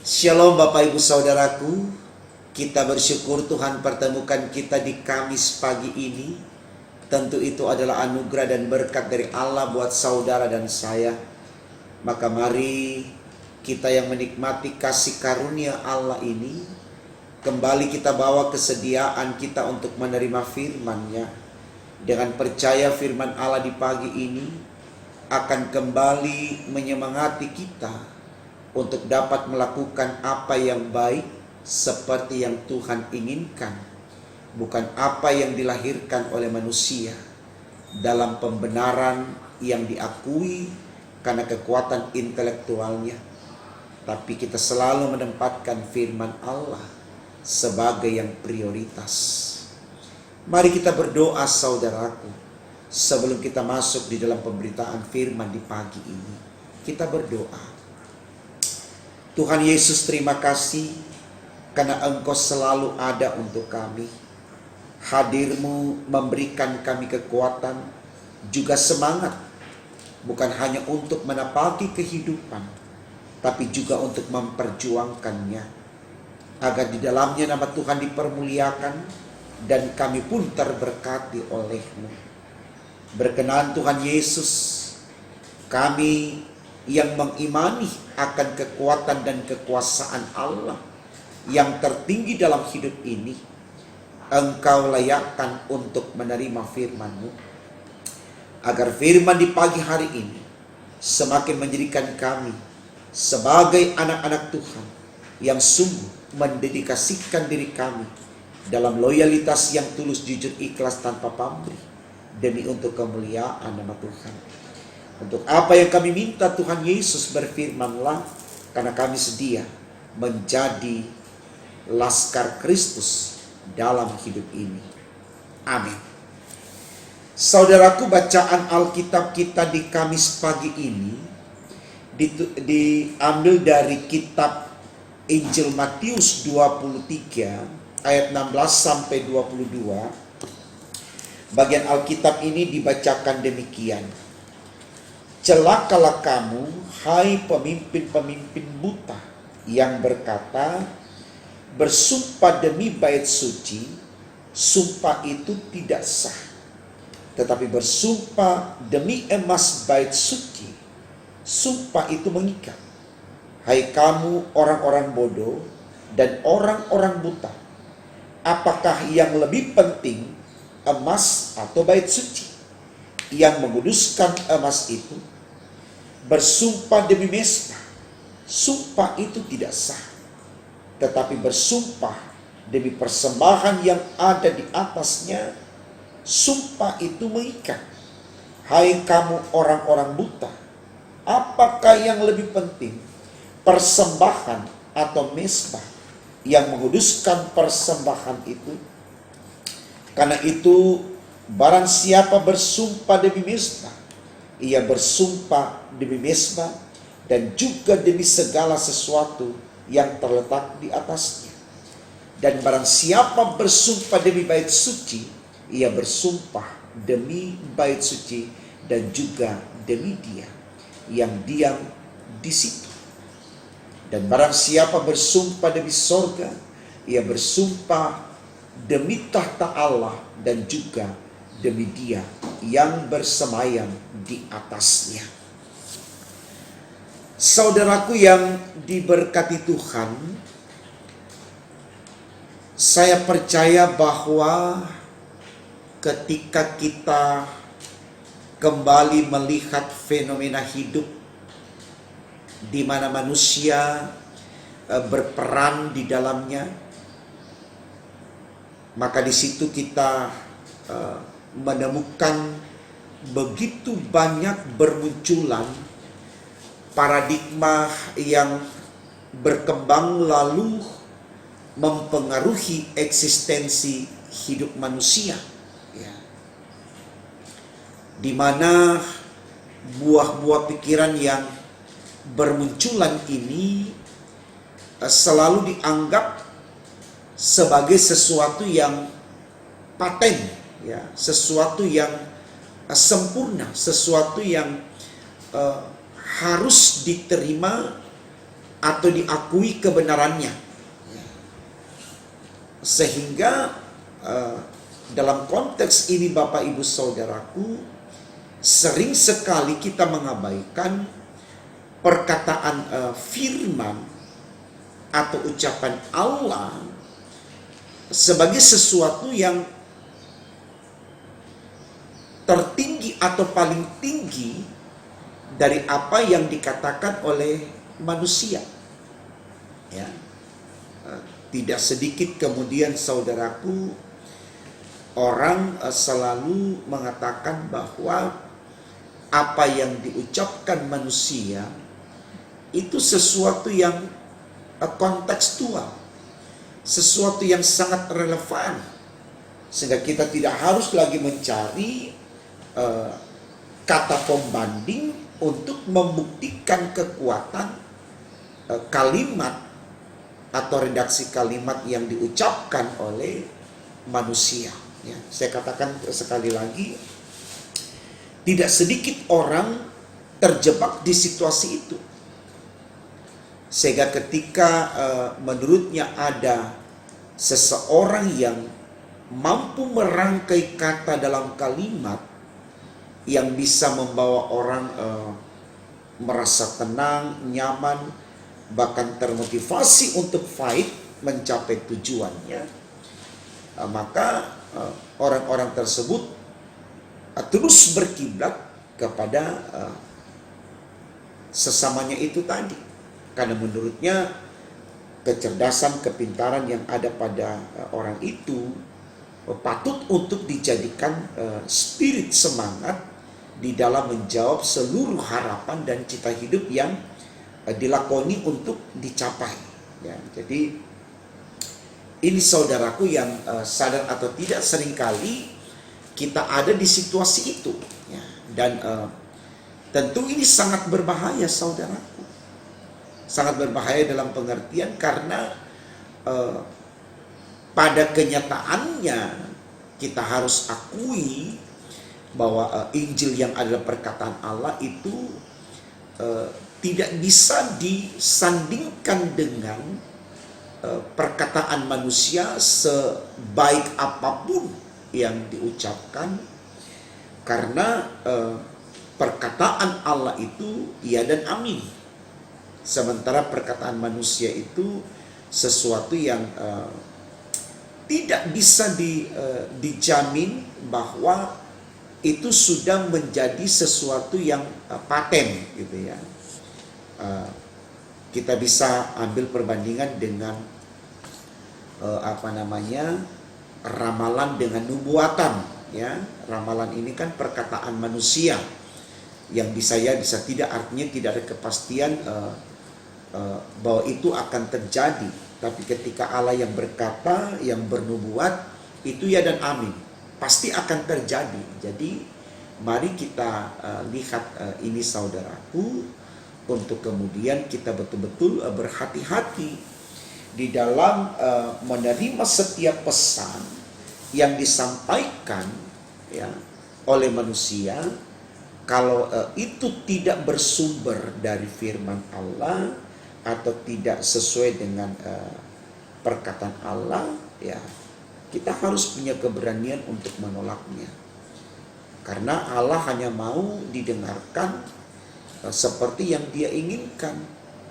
Shalom Bapak Ibu Saudaraku, kita bersyukur Tuhan pertemukan kita di Kamis pagi ini. Tentu itu adalah anugerah dan berkat dari Allah buat saudara dan saya. Maka mari kita yang menikmati kasih karunia Allah ini, kembali kita bawa kesediaan kita untuk menerima firman-Nya. Dengan percaya firman Allah di pagi ini akan kembali menyemangati kita untuk dapat melakukan apa yang baik seperti yang Tuhan inginkan, bukan apa yang dilahirkan oleh manusia dalam pembenaran yang diakui karena kekuatan intelektualnya, tapi kita selalu menempatkan firman Allah sebagai yang prioritas. Mari kita berdoa saudaraku, sebelum kita masuk di dalam pemberitaan firman di pagi ini. Kita berdoa. Tuhan Yesus, terima kasih karena Engkau selalu ada untuk kami. Hadir-Mu memberikan kami kekuatan, juga semangat, bukan hanya untuk menapaki kehidupan, tapi juga untuk memperjuangkannya, agar di dalamnya nama Tuhan dipermuliakan dan kami pun terberkati oleh-Mu. Berkenan Tuhan Yesus, kami yang mengimani akan kekuatan dan kekuasaan Allah yang tertinggi dalam hidup ini, Engkau layakkan untuk menerima firman-Mu, agar firman di pagi hari ini semakin menjadikan kami sebagai anak-anak Tuhan yang sungguh mendedikasikan diri kami dalam loyalitas yang tulus, jujur, ikhlas, tanpa pamrih, demi untuk kemuliaan nama Tuhan. Untuk apa yang kami minta Tuhan Yesus, berfirman-Lah, karena kami sedia menjadi laskar Kristus dalam hidup ini. Amin. Saudaraku, bacaan Alkitab kita di Kamis pagi ini diambil dari kitab Injil Matius 23 ayat 16 sampai 22. Bagian Alkitab ini dibacakan demikian. Celakalah kamu, hai pemimpin-pemimpin buta, yang berkata, bersumpah demi bait suci, sumpah itu tidak sah. Tetapi bersumpah demi emas bait suci, sumpah itu mengikat. Hai kamu orang-orang bodoh dan orang-orang buta, apakah yang lebih penting, emas atau bait suci? Yang menguduskan emas itu bersumpah demi mesbah, sumpah itu tidak sah. Tetapi bersumpah demi persembahan yang ada di atasnya, sumpah itu mengikat. Hai kamu orang-orang buta, apakah yang lebih penting, persembahan atau mesbah yang menguduskan persembahan itu? Karena itu barang siapa bersumpah demi mesbah, ia bersumpah demi mesbah dan juga demi segala sesuatu yang terletak di atasnya. Dan barang siapa bersumpah demi bait suci, ia bersumpah demi bait suci dan juga demi Dia yang diam di situ. Dan barang siapa bersumpah demi sorga, ia bersumpah demi tahta Allah dan juga demi Dia yang bersemayam di atasnya. Saudaraku yang diberkati Tuhan, saya percaya bahwa ketika kita kembali melihat fenomena hidup di mana manusia berperan di dalamnya, maka di situ kita menemukan begitu banyak bermunculan paradigma yang berkembang lalu mempengaruhi eksistensi hidup manusia, ya. Di mana buah-buah pikiran yang bermunculan ini selalu dianggap sebagai sesuatu yang paten, ya, sesuatu yang sempurna, sesuatu yang harus diterima atau diakui kebenarannya. Sehingga dalam konteks ini Bapak Ibu Saudaraku, sering sekali kita mengabaikan perkataan firman atau ucapan Allah sebagai sesuatu yang tertinggi atau paling tinggi dari apa yang dikatakan oleh manusia. Ya. Tidak sedikit kemudian saudaraku, orang selalu mengatakan bahwa apa yang diucapkan manusia itu sesuatu yang kontekstual, sesuatu yang sangat relevan, sehingga kita tidak harus lagi mencari kata pembanding untuk membuktikan kekuatan kalimat atau redaksi kalimat yang diucapkan oleh manusia. Ya, saya katakan sekali lagi, tidak sedikit orang terjebak di situasi itu. Sehingga ketika menurutnya ada seseorang yang mampu merangkai kata dalam kalimat yang bisa membawa orang merasa tenang, nyaman, bahkan termotivasi untuk fight mencapai tujuannya, maka orang-orang tersebut terus berkiblat kepada sesamanya itu tadi, karena menurutnya kecerdasan, kepintaran yang ada pada orang itu patut untuk dijadikan spirit semangat di dalam menjawab seluruh harapan dan cita hidup yang dilakoni untuk dicapai. Ya, jadi ini saudaraku yang sadar atau tidak, seringkali kita ada di situasi itu. Ya, dan tentu ini sangat berbahaya saudaraku. Sangat berbahaya dalam pengertian karena pada kenyataannya kita harus akui bahwa Injil yang adalah perkataan Allah itu tidak bisa disandingkan dengan perkataan manusia sebaik apapun yang diucapkan, karena perkataan Allah itu ya dan amin, sementara perkataan manusia itu sesuatu yang tidak bisa dijamin bahwa itu sudah menjadi sesuatu yang paten gitu ya. Kita bisa ambil perbandingan dengan ramalan dengan nubuatan, ya. Ramalan ini kan perkataan manusia yang bisa ya bisa tidak, artinya tidak ada kepastian bahwa itu akan terjadi. Tapi ketika Allah yang berkata, yang bernubuat, itu ya dan amin, pasti akan terjadi. Jadi mari kita lihat ini saudaraku, untuk kemudian kita betul-betul berhati-hati di dalam menerima setiap pesan yang disampaikan ya oleh manusia, kalau itu tidak bersumber dari firman Allah atau tidak sesuai dengan perkataan Allah, ya kita harus punya keberanian untuk menolaknya. Karena Allah hanya mau didengarkan seperti yang Dia inginkan.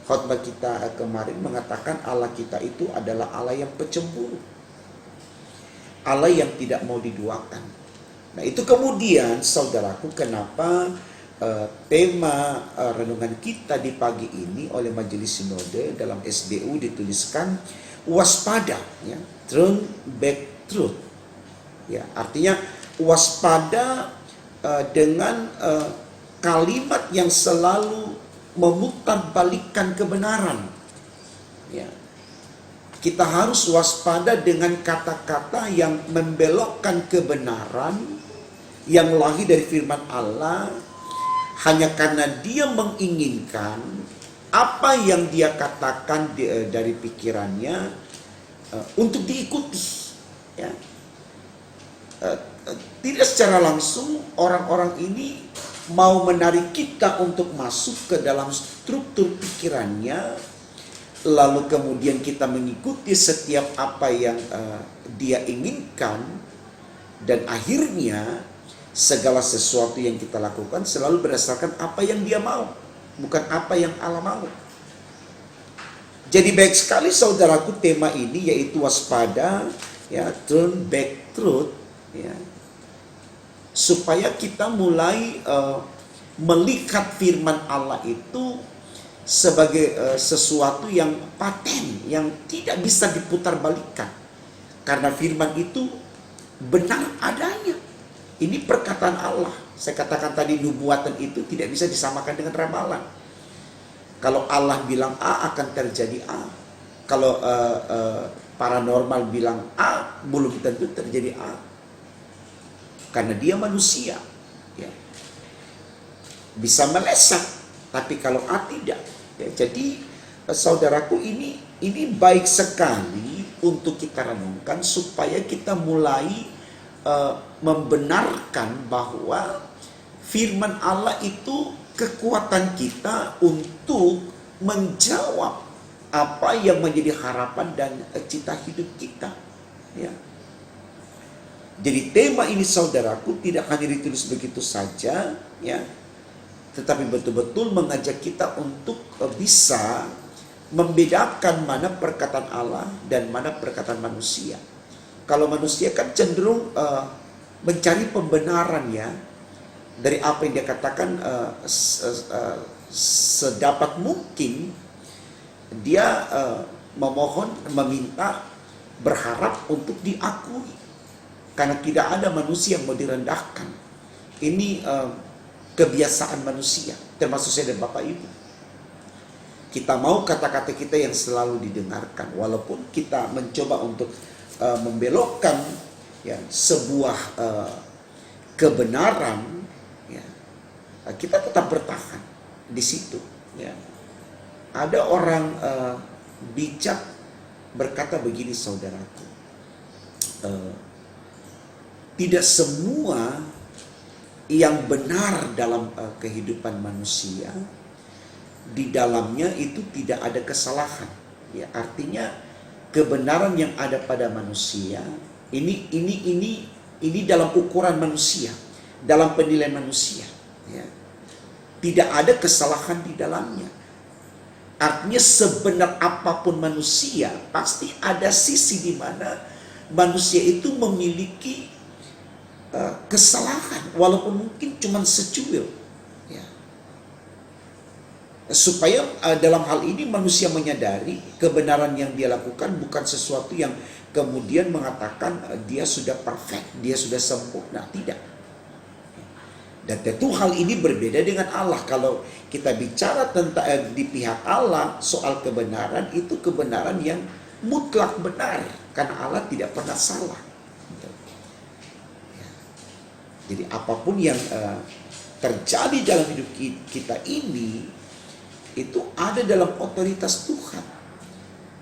Khotbah kita kemarin mengatakan Allah kita itu adalah Allah yang pecemburu, Allah yang tidak mau diduakan. Nah itu kemudian saudaraku, kenapa tema renungan kita di pagi ini oleh Majelis Sinode dalam SBU dituliskan waspada, ya, turn back truth. Ya, artinya waspada dengan kalimat yang selalu memutarbalikkan kebenaran. Ya. Kita harus waspada dengan kata-kata yang membelokkan kebenaran yang lahir dari firman Allah hanya karena dia menginginkan apa yang dia katakan dari pikirannya untuk diikuti. Ya. Tidak secara langsung orang-orang ini mau menarik kita untuk masuk ke dalam struktur pikirannya lalu kemudian kita mengikuti setiap apa yang dia inginkan, dan akhirnya segala sesuatu yang kita lakukan selalu berdasarkan apa yang dia mau, bukan apa yang Allah mau. Jadi baik sekali saudaraku tema ini, yaitu waspada, ya, turn back truth, ya, supaya kita mulai melihat firman Allah itu sebagai sesuatu yang paten, yang tidak bisa diputarbalikkan, karena firman itu benar adanya. Ini perkataan Allah. Saya katakan tadi, nubuatan itu tidak bisa disamakan dengan ramalan. Kalau Allah bilang A, akan terjadi A. Kalau paranormal bilang A, belum tentu terjadi A, karena dia manusia, ya. Bisa meleset, tapi kalau A tidak, ya. Jadi saudaraku, ini baik sekali untuk kita renungkan, supaya kita mulai membenarkan bahwa firman Allah itu kekuatan kita untuk menjawab apa yang menjadi harapan dan cita hidup kita, ya. Jadi tema ini saudaraku tidak hanya ditulis begitu saja, ya, tetapi betul-betul mengajak kita untuk bisa membedakan mana perkataan Allah dan mana perkataan manusia. Kalau manusia kan cenderung mencari pembenaran, ya, dari apa yang dia katakan, sedapat mungkin dia memohon, meminta, berharap untuk diakui, karena tidak ada manusia yang mau direndahkan. Ini kebiasaan manusia, termasuk saya dan Bapak Ibu. Kita mau kata-kata kita yang selalu didengarkan, walaupun kita mencoba untuk membelokkan, ya, sebuah kebenaran, ya, kita tetap bertahan di situ, ya. Ada orang bijak berkata begini saudaraku, tidak semua yang benar dalam kehidupan manusia di dalamnya itu tidak ada kesalahan, ya. Artinya kebenaran yang ada pada manusia ini dalam ukuran manusia, dalam penilaian manusia, ya. Tidak ada kesalahan di dalamnya. Artinya sebenar apapun manusia, pasti ada sisi di mana manusia itu memiliki kesalahan, walaupun mungkin cuma secuil, ya. Supaya dalam hal ini manusia menyadari kebenaran yang dia lakukan bukan sesuatu yang kemudian mengatakan dia sudah perfect, dia sudah sempurna, tidak. Dan tentu hal ini berbeda dengan Allah. Kalau kita bicara tentang di pihak Allah soal kebenaran, itu kebenaran yang mutlak benar, karena Allah tidak pernah salah. Jadi apapun yang terjadi dalam hidup kita ini, itu ada dalam otoritas Tuhan.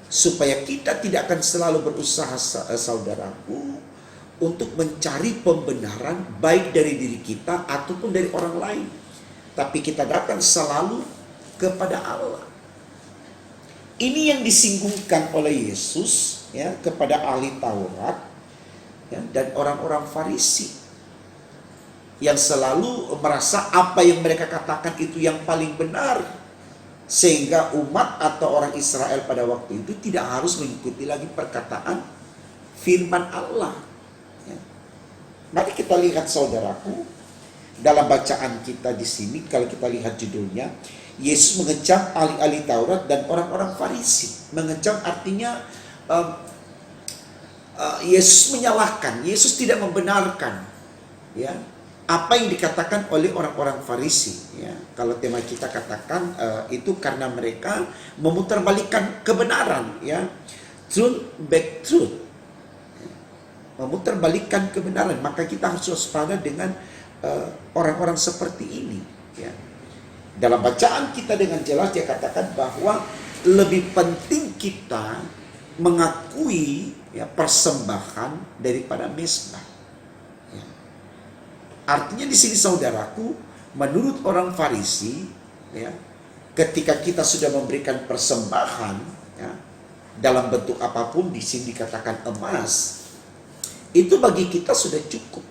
Supaya kita tidak akan selalu berusaha, saudaraku, untuk mencari pembenaran baik dari diri kita ataupun dari orang lain. Tapi kita datang selalu kepada Allah. Ini yang disinggungkan oleh Yesus, ya, kepada ahli Taurat, ya, dan orang-orang Farisi, yang selalu merasa apa yang mereka katakan itu yang paling benar, sehingga umat atau orang Israel pada waktu itu tidak harus mengikuti lagi perkataan firman Allah, ya. Mari kita lihat saudaraku, dalam bacaan kita di sini, kalau kita lihat judulnya, Yesus mengecam ahli-ahli Taurat dan orang-orang Farisi. Mengecam artinya Yesus menyalahkan, Yesus tidak membenarkan, ya, apa yang dikatakan oleh orang-orang Farisi, ya. Kalau tema kita katakan itu karena mereka memutarbalikkan kebenaran, ya, truth back truth, ya. Memutarbalikkan kebenaran, maka kita harus waspada dengan orang-orang seperti ini, ya. Dalam bacaan kita dengan jelas dia katakan bahwa lebih penting kita mengakui, ya, persembahan daripada mezbah. Artinya di sini saudaraku, menurut orang Farisi, ya, ketika kita sudah memberikan persembahan, ya, dalam bentuk apapun, di sini dikatakan emas, itu bagi kita sudah cukup.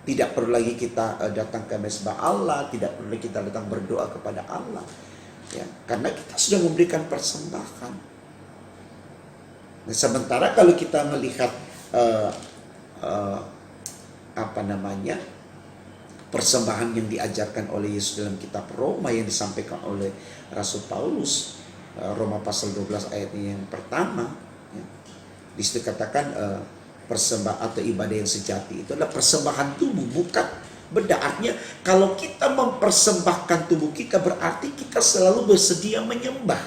Tidak perlu lagi kita datang ke mezbah Allah, tidak perlu lagi kita datang berdoa kepada Allah, ya, karena kita sudah memberikan persembahan. Nah, sementara kalau kita melihat persembahan yang diajarkan oleh Yesus dalam kitab Roma yang disampaikan oleh Rasul Paulus, Roma pasal 12 ayat yang pertama, ya, di situ katakan persembahan atau ibadah yang sejati itu adalah persembahan tubuh, bukan benda. Artinya kalau kita mempersembahkan tubuh kita, berarti kita selalu bersedia menyembah,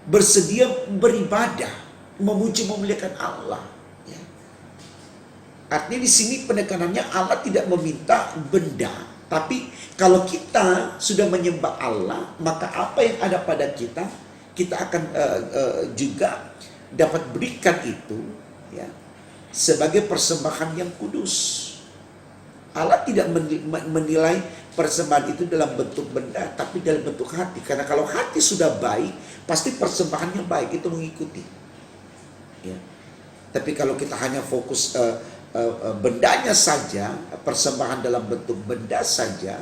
bersedia beribadah, memuji memuliakan Allah. Artinya di sini penekanannya Allah tidak meminta benda, tapi kalau kita sudah menyembah Allah, maka apa yang ada pada kita, kita akan juga dapat berikan itu, ya, sebagai persembahan yang kudus. Allah tidak menilai persembahan itu dalam bentuk benda, tapi dalam bentuk hati. Karena kalau hati sudah baik, pasti persembahannya baik, itu mengikuti. Ya. Tapi kalau kita hanya fokus bendanya saja, persembahan dalam bentuk benda saja,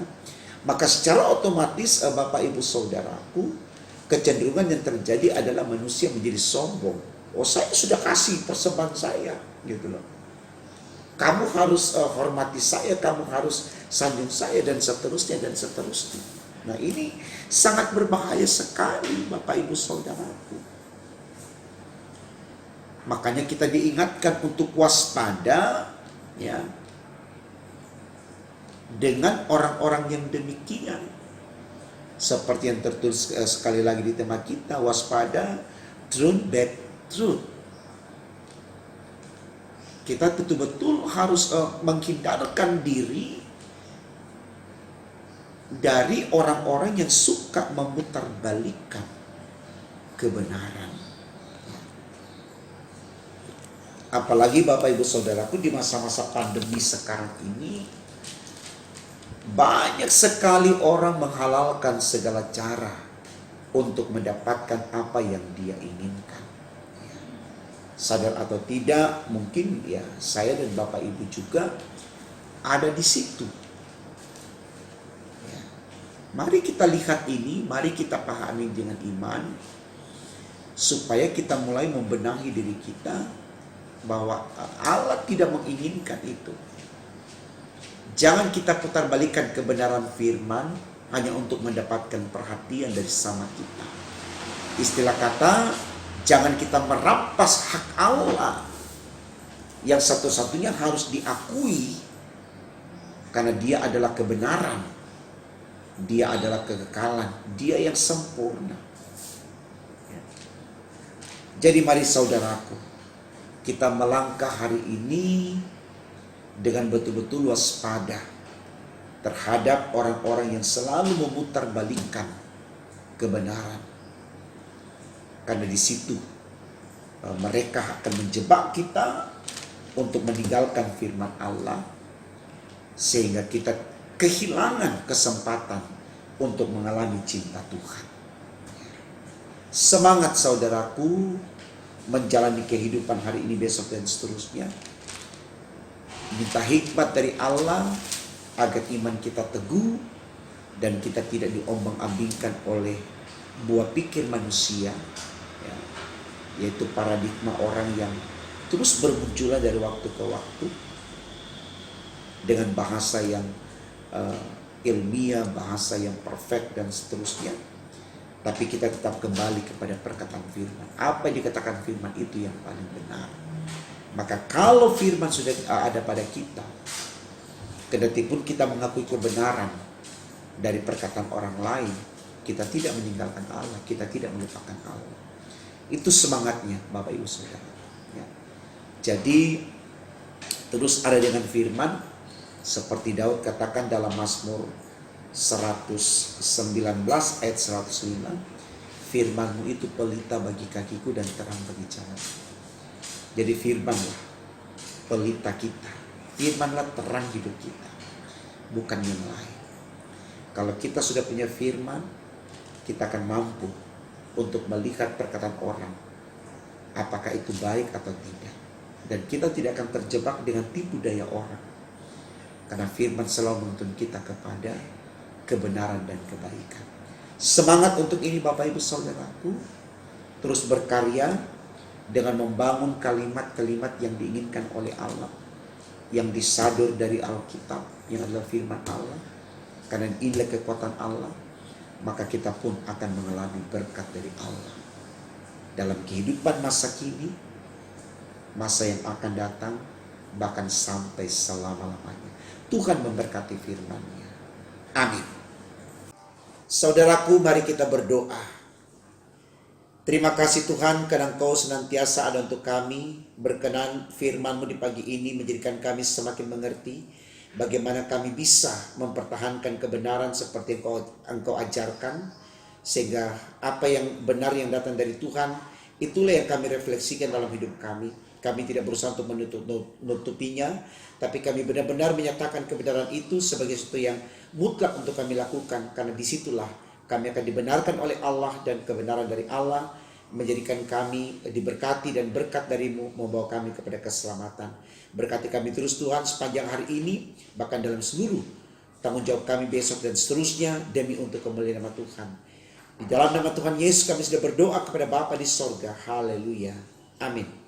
maka secara otomatis Bapak Ibu Saudaraku, kecenderungan yang terjadi adalah manusia menjadi sombong. Oh, saya sudah kasih persembahan saya, gitu loh. Kamu harus hormati saya, kamu harus sanjung saya, dan seterusnya dan seterusnya. Nah, ini sangat berbahaya sekali Bapak Ibu Saudaraku. Makanya kita diingatkan untuk waspada, ya, dengan orang-orang yang demikian. Seperti yang tertulis sekali lagi di tema kita, waspada, truth, bad truth. Kita betul-betul harus menghindarkan diri dari orang-orang yang suka memutarbalikkan kebenaran. Apalagi Bapak Ibu Saudaraku, di masa-masa pandemi sekarang ini, banyak sekali orang menghalalkan segala cara untuk mendapatkan apa yang dia inginkan. Sadar atau tidak, mungkin ya saya dan Bapak Ibu juga ada di situ. Ya. Mari kita lihat ini, mari kita pahami dengan iman, supaya kita mulai membenahi diri kita, bahwa Allah tidak menginginkan itu. Jangan kita putarbalikkan kebenaran firman hanya untuk mendapatkan perhatian dari sama kita. Istilah kata, jangan kita merampas hak Allah yang satu-satunya harus diakui, karena dia adalah kebenaran, dia adalah kekekalan, dia yang sempurna. Jadi mari saudaraku, kita melangkah hari ini dengan betul-betul waspada terhadap orang-orang yang selalu memutarbalikkan kebenaran. Karena di situ mereka akan menjebak kita untuk meninggalkan firman Allah, sehingga kita kehilangan kesempatan untuk mengalami cinta Tuhan. Semangat saudaraku menjalani kehidupan hari ini, besok, dan seterusnya. Minta hikmat dari Allah agar iman kita teguh dan kita tidak diombang-ambingkan oleh buah pikir manusia, ya, yaitu paradigma orang yang terus bermunculan dari waktu ke waktu dengan bahasa yang ilmiah, bahasa yang perfect, dan seterusnya. Tapi kita tetap kembali kepada perkataan firman. Apa yang dikatakan firman itu yang paling benar. Maka kalau firman sudah ada pada kita, kendati pun kita mengakui kebenaran dari perkataan orang lain, kita tidak meninggalkan Allah, kita tidak melupakan Allah. Itu semangatnya Bapak Ibu Saudara. Ya. Jadi terus ada dengan firman, seperti Daud katakan dalam Mazmur 119 ayat 105, firman-Mu itu pelita bagi kakiku dan terang bagi jalan. Jadi firman-lah pelita kita, firman-lah terang hidup kita, bukan yang lain. Kalau kita sudah punya firman, kita akan mampu untuk melihat perkataan orang, apakah itu baik atau tidak. Dan kita tidak akan terjebak dengan tipu daya orang, karena firman selalu menuntun kita kepada kebenaran dan kebaikan. Semangat untuk ini Bapak Ibu Saudaraku, terus berkarya dengan membangun kalimat-kalimat yang diinginkan oleh Allah, yang disadur dari Alkitab, yang adalah firman Allah. Karena inilah kekuatan Allah, maka kita pun akan mengalami berkat dari Allah dalam kehidupan masa kini, masa yang akan datang, bahkan sampai selama-lamanya. Tuhan memberkati firman-Nya. Amin. Saudaraku, mari kita berdoa. Terima kasih Tuhan karena Engkau senantiasa ada untuk kami. Berkenan firman-Mu di pagi ini menjadikan kami semakin mengerti bagaimana kami bisa mempertahankan kebenaran seperti Engkau ajarkan. Sehingga apa yang benar yang datang dari Tuhan, itulah yang kami refleksikan dalam hidup kami. Kami tidak berusaha untuk menutupinya, tapi kami benar-benar menyatakan kebenaran itu sebagai sesuatu yang mutlak untuk kami lakukan. Karena disitulah kami akan dibenarkan oleh Allah, dan kebenaran dari Allah menjadikan kami diberkati, dan berkat dari-Mu membawa kami kepada keselamatan. Berkati kami terus Tuhan sepanjang hari ini, bahkan dalam seluruh tanggung jawab kami besok dan seterusnya, demi untuk kemuliaan nama Tuhan. Di dalam nama Tuhan Yesus kami sudah berdoa kepada Bapa di sorga. Haleluya. Amin.